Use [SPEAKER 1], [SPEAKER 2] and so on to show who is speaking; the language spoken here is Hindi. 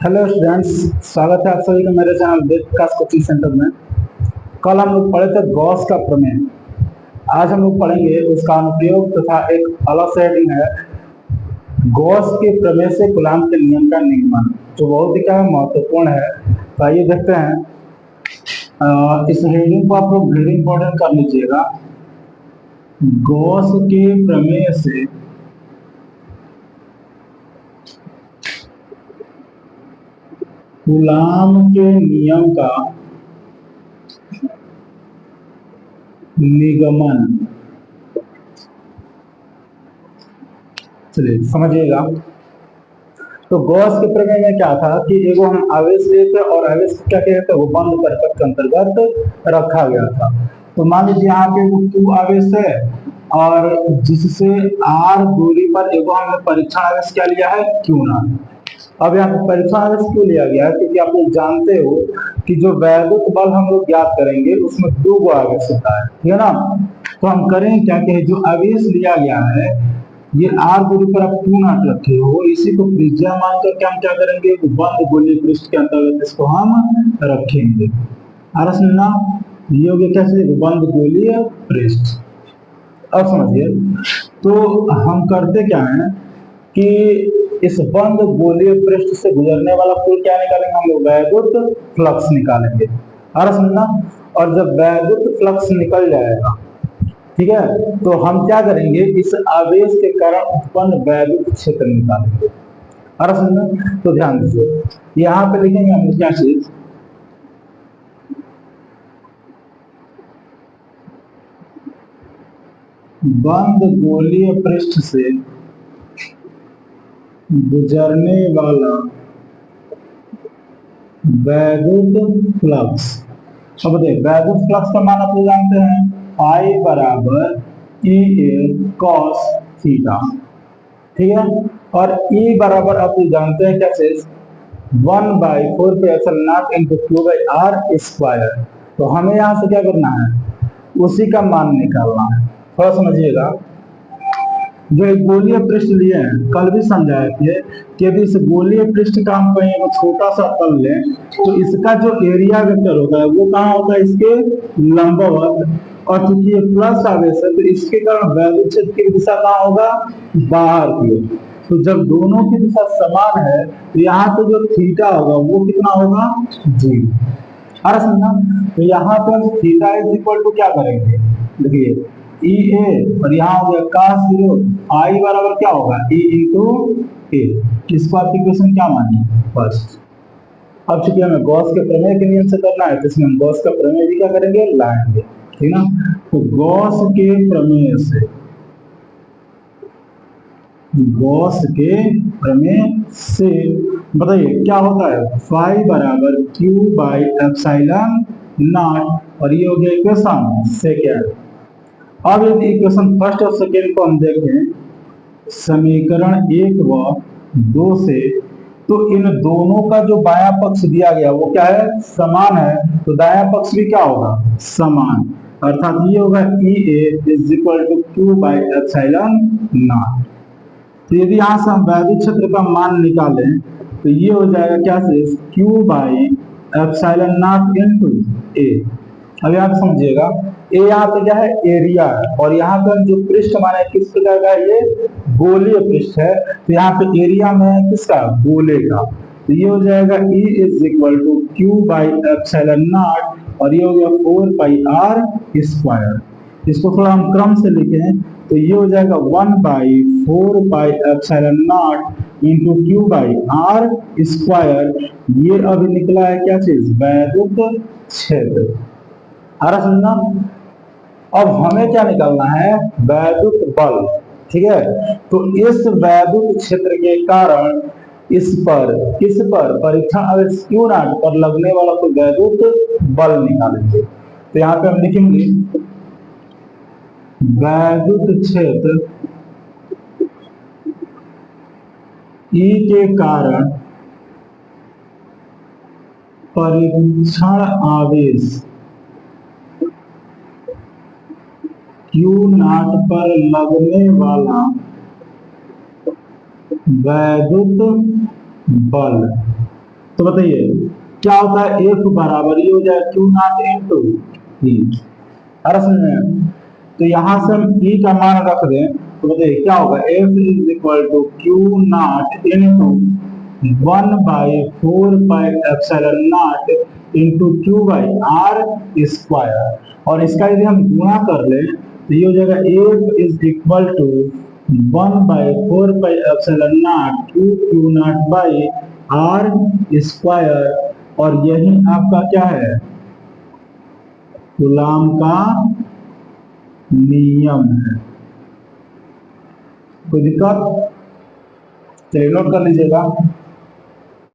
[SPEAKER 1] हेलो स्टूडेंट्स, स्वागत है आप सभी का मेरे चैनल वेद विकास कोचिंग सेंटर में। कल हम लोग पढ़े थे गॉस का प्रमेय। आज हम लोग पढ़ेंगे उसका अनुप्रयोग तथा एक अलग से हेडिंग है गॉस के प्रमेय से कूलॉम के नियम का निर्माण, जो बहुत ही क्या महत्वपूर्ण है। तो आइए देखते हैं। इस हेडिंग को आप लोग वेरी इंपॉर्टेंट कर लीजिएगा। गॉस के प्रमेय से कूलॉम के नियम का निगमन। चलिए समझिएगा। तो गॉस के प्रमेय में क्या था कि एगो हम आवेश लेते और आवेश क्या कहते हैं वो बंद परिपथ के अंतर्गत रखा गया था। तो मान लीजिए यहाँ पे Q आवेश है और जिससे R दूरी पर एगो हमने परीक्षण आवेश क्या लिया है Q0। अब यहाँ पे परीक्षण आवेश क्यों लिया गया है? क्योंकि आप लोग जानते हो कि जो वैद्युत बल हम लोग ज्ञात करेंगे उसमें दो गो आवेश होता है, ठीक है ना। तो हम करें क्या कि जो आवेश लिया गया है ये R दूरी पर आप Q0 रखे हो, इसी को त्रिज्या मानकर के हम क्या करेंगे बंद गोलीय पृष्ठ के अंतर्गत इसको हम रखेंगे। समझना, ये हो गया क्या बंद गोलीय पृष्ठ। अब समझिए, तो हम करते क्या है कि इस बंद गोलीय पृष्ठ से गुजरने वाला कुल क्या निकालेंगे, हम लोग वैद्युत फ्लक्स निकालेंगे। समझना, और जब वैद्युत फ्लक्स निकल जाएगा, ठीक है, तो हम क्या करेंगे इस आवेश के कारण उत्पन्न वैद्युत क्षेत्र निकालेंगे। समझना, तो ध्यान दीजिए यहाँ पे लिखेंगे हम क्या चीज, बंद गोलीय पृष्ठ से गुजरने वाला वैद्युत फ्लक्स। अब देखिए वैद्युत फ्लक्स का मान आप लोग जानते हैं, I बराबर EA cos थीटा, ठीक है। और E बराबर आप लोग जानते हैं क्या चीज 1/4 into Q by R square. तो हमें यहाँ से क्या करना है, उसी का मान निकालना है। थोड़ा समझिएगा, जो एक गोलीय पृष्ठ लिए हैं कल भी समझाए थे कि यदि इस गोलीय पृष्ठ का हम कहीं एक छोटा सा तल लें तो इसका जो एरिया वेक्टर होता है वो कहाँ होता है, इसके लंबवत। और चूंकि ये प्लस आवेश है तो इसके कारण वैद्युत क्षेत्र की दिशा कहाँ होगा, बाहर की ओर। तो जब दोनों की दिशा समान है तो यहाँ पे जो थीटा होगा वो कितना होगा, जी। समझना, तो यहाँ पे हम थीटा इज इक्वल टू क्या करेंगे, देखिए EA और यहाँ हो गया cos 0, I बराबर क्या होगा E इंटू ए। इसको आप इक्वेशन क्या मानिए फर्स्ट। अब चूंकि हमें गॉस के प्रमेय के नियम से करना है तो इसमें हम गॉस का प्रमेय भी क्या करेंगे, लाएंगे, ठीक ना। तो गॉस के प्रमेय से, गॉस के प्रमेय से बताइए क्या होता है, फाई बराबर Q बाई एप्सिलॉन नॉट, और ये हो गया इक्वेशन सेकेंड। अब यदि इक्वेशन फर्स्ट और सेकेंड को हम देखें समीकरण 1 व 2 से, तो इन दोनों का जो बायां पक्ष दिया गया वो क्या है, समान है। तो दायां पक्ष भी क्या होगा, समान, अर्थात ये होगा EA is equal to Q by epsilon naught. तो यदि यहां से हम वैद्युत क्षेत्र का मान निकालें तो ये हो जाएगा क्या चीज, Q by epsilon not into A। अब यहाँ पे समझिएगा, ए यहाँ पे क्या है, एरिया है, और यहाँ पर जो पृष्ठ माना किस प्रकार का, ये गोलीय पृष्ठ है। तो यहाँ पे एरिया में है किसका, गोले का। तो ये हो जाएगा E is equal to Q by epsilon naught, और ये हो गया 4 पाई आर स्क्वायर। इसको थोड़ा हम क्रम से लिखें तो ये हो जाएगा 1/4 pi epsilon naught into Q by R square. ये अभी निकला है क्या चीज, वैद्युत क्षेत्र। समझना, अब हमें क्या निकालना है, वैद्युत बल, ठीक है। तो इस वैद्युत क्षेत्र के कारण इस पर, किस पर, परीक्षण आवेश Q0 पर लगने वाला कोई वैद्युत बल निकालेंगे। तो यहाँ पे हम लिखेंगे वैद्युत क्षेत्र E के कारण परीक्षण आवेश Q0 पर लगने वाला वैद्युत बल तो बताइए क्या होता है, एफ बराबर ये हो जाए क्यू नॉट इंटू ई। समझ में? तो यहां से हम ई का मान रख दें तो बताइए क्या होगा, F is equal to Q naught into 1/4 pi epsilon naught into Q by R square. और इसका यदि हम गुणा कर ले तो ये हो जाएगा F is equal to 1/4 pi epsilon naught Q naught by R square. और यही आपका क्या है, कूलाम का नियम है। कोई दिक्कत? चलिए नोट कर लीजिएगा।